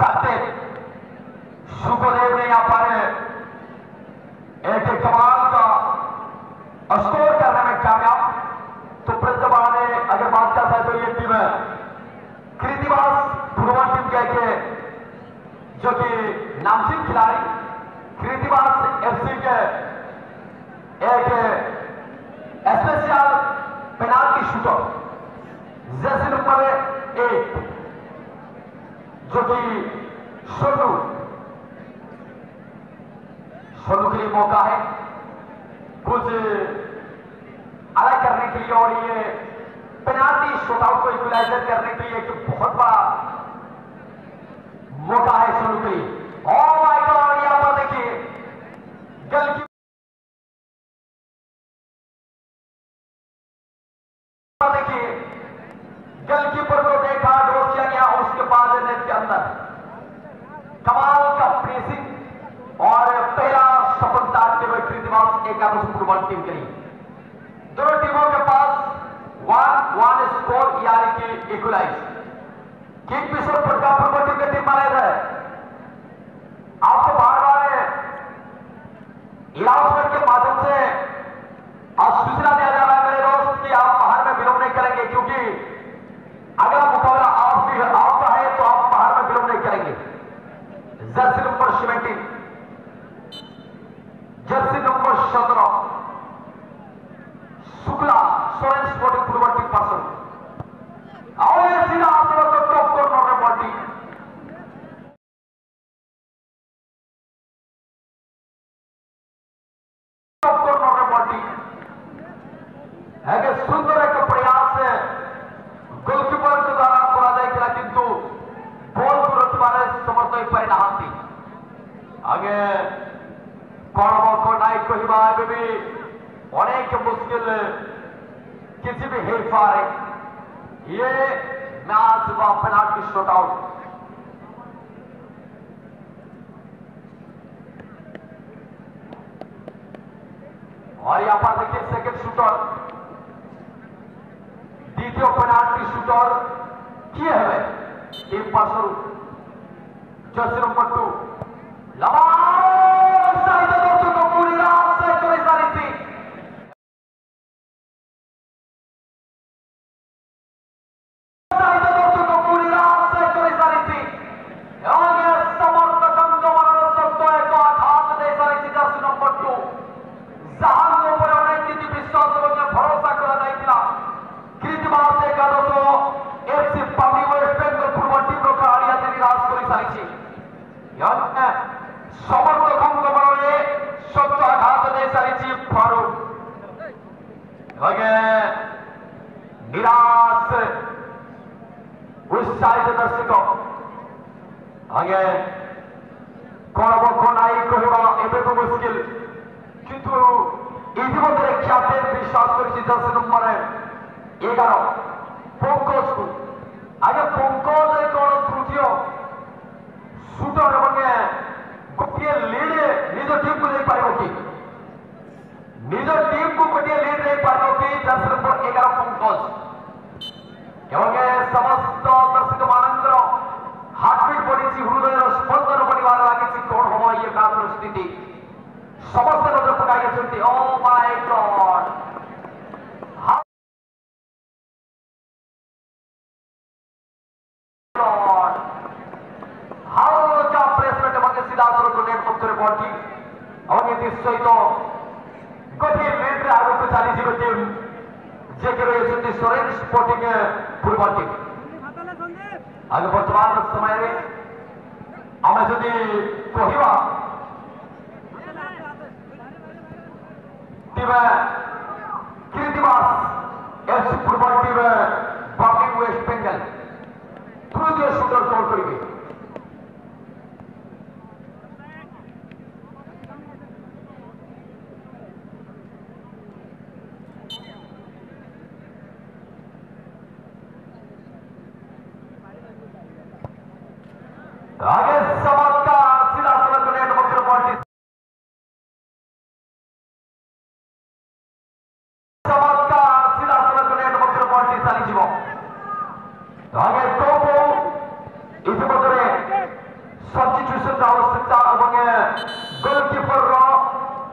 सत्य सुखदेव ने यहाँ पर एक कमाल का स्कोर करने में कामयाब। तो प्रतिभा ने अगर बात कर सकते तो ये टीम है कृतिवास फुटबॉल टीम के जो कि नामचीन खिलाड़ी कृतिवास एफसी के एक स्पेशल पेनाल्टी शूटर जैसे नंबर 1 जो कि सोनू के लिए मौका है कुछ अलग करने के लिए और ये पेनाल्टी शॉटआउट को इक्वलाइजर करने के लिए एक बहुत बड़ा मौका है सोनू के लिए। ओह माय गॉड, यहां पर देखिए गोलकीपर को देखा, ड्रॉप किया गया, उसके बाद नेट के अंदर कमाल का प्रेसिंग और पहला सफलता कृतिवास एकादश फुटबॉल टीम के लिए। दोनों टीमों के पास 1-1 स्कोर यानी कि equalize. Kingfisher football football team के टीम माने गए। आपको बार बार अनाउंसमेंट के माध्यम से सूचना दिया जा रहा है मेरे दोस्त कि आप बाहर में विलंब नहीं करेंगे, क्योंकि अगर मुकाबला आपका है तो आप बाहर में विलंब नहीं करेंगे। Jersey number 17, Jersey number 17 Shukla Soren sporting football team person और ये सीधा आसमान को टॉप कॉर्नर में बॉडी टॉप कॉर्नर में बॉडी है सुंदर एक प्रयास है गोलकीपर के द्वारा करा जाएगा, किंतु बॉल को रोकने समर्थ परिणाम थी आगे कौन नाई कहवा भी अनेक मुश्किल किसी भी हेरफार ये मैच व पेनाल्टी शॉटआउट। और यहां पर देखिए सेकंड शूटर द्वितीय पेनाल्टी शूटर किए हुए टीम पर्सन जर्सी नंबर 2 लंबा पूरी रात से कोई सारी थी निराश उत्साहित दर्शक आगे कौन नाई कहवा एवं मुश्किल, किंतु इतिमध्य ख्याति विश्वास कर जर्सी नंबर 11 पंकज को आगे पंकज कौन तृतीय शूटर गोटे लीड निज टीम को नहीं पार कि निज टीम को गोटे लीड नहीं पार कि जर्सी नंबर 11 पंकज समस्त दर्शक मानकर हार्टबीट बढ़ी हृदय स्पंदन बढ़वा लगी कौन हम ये मैच स्थिति समस्त नजर पकाई। ओ माय गॉड, हाउका प्लेसमेंट सीधा नेट पक्षर बॉडी सहित गोटे लीड आगे चली टीम जे के रही सोरेन स्पोर्टिंग फुटबॉल टीम। आगे वर्तमान समय आम जदि कहवा team Krittibas FC football team बॉम्बिंग वेस्ट बेंगल तृतीय शूटर कौन करेंगे। आगे चमत्कार सीधा सड़क नेट पक्षर बॉडी चमत्कार सीधा सड़क नेट पक्षर बॉडी चली आगे इतिमध्य परिवर्तन आवश्यकता गोलकीपर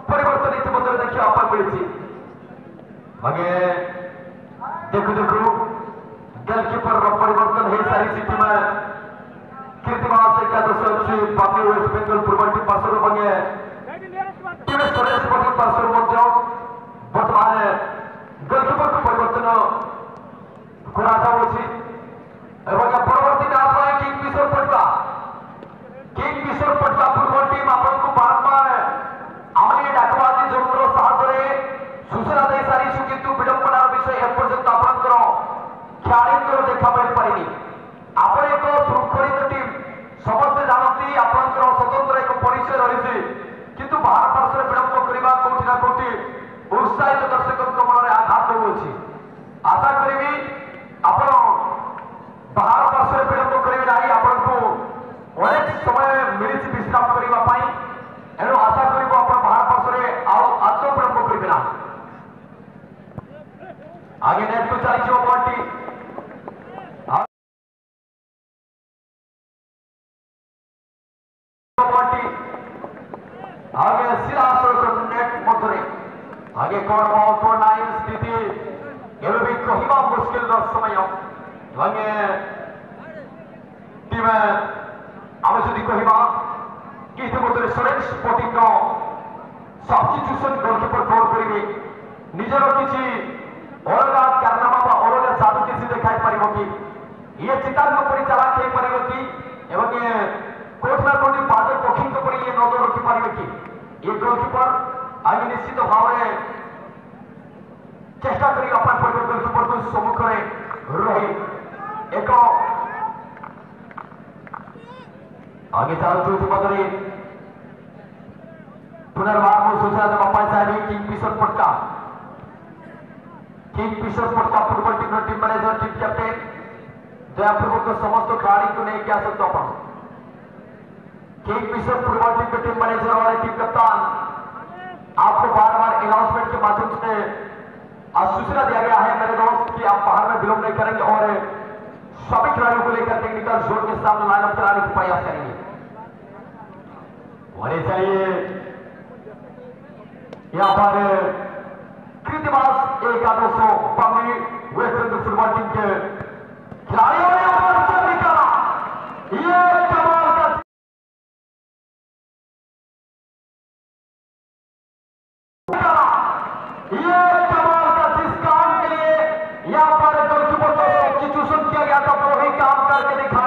परिवर्तन इतिमध्ये देखा मिली देखु देखु गोलकीपर परिवर्तन हो सारी टीम कीर्तिमान एकादश अच्छी बाकी वेस्ट बेंगल फुटबॉल टीम पार्श्वर टीम सुरेश पटेल पार्श्वर बर्तमान गोलकीपर को परिवर्तन कराଯାଉଛି परवर्ती match Kingfisher Patka football team आपको बारंबार आम डाकबाजी जंत्र साहय सूचना दे सारी किंतु विडंबनार विषय एपर्यंत आपंकर खेलाड़ी देखा मिल पारे आप एक शृंखलित टीम समस्ते जानती आपंकर स्वतंत्र एक परिचय रही किंतु बाहर पार्श्व विलंब करने कौटी ना कौटी उत्साहित दर्शकों मन में आघात होगी आशा करी आप बाहर पार्श्व विलंब करेंगे ना आपको अनेक समय मिली विश्राम करने एणु आशा कर बाहर पार्श्व आत्म विलंब करेंगे ना आगे नेट को चली बॉलटी आगे सीधासख नेट मध्य आगे कौन नाई स्थिति एवं भी कहवा मुश्किल समय टीम आम जदि कहवा कि इतिमध्ये सुरेश पटेल सब्स्टिट्यूशन गोलकीपर कौन करेंगे निजर किसी अलग कारनामा अलग जादू किसी देखाई पार कि ये चितांग पर चालाक हो पार कि कौट ना कौटी बाद पक्षी पर ये नजर रखी पारे कि ये गोलकीपर आज निश्चित भाव में चेष्टा करी गोलकीपर को सम्मुख में रही एक आगे चलती मध्य पुनर्बार सूचना देवाई चाहिए Kingfisher Patka football team manager team captain दयापूर्वक समस्त खिलाड़ी को लेकर आसतु आप किंगफिशर फुटबॉल टीम के टीम मैनेजर और टीम कप्तान आपको बार बार अनाउंसमेंट के माध्यम से सूचना दिया गया है मेरे दोस्त कि आप बाहर में विलंब नहीं करेंगे और सभी खिलाड़ियों को लेकर टेक्निकल जोन के सामने लाइनअप कराने का प्रयास करेंगे वही चलिए यहाँ पर कीर्तिमान एकादश बंगी वेस्ट बेंगल फुटबॉल टीम के खिलाड़ियों ने ये कमाल का जिस काम के लिए यहाँ पर गोलकीपर को सब्स्टिट्यूशन किया गया था वही काम करके दिखा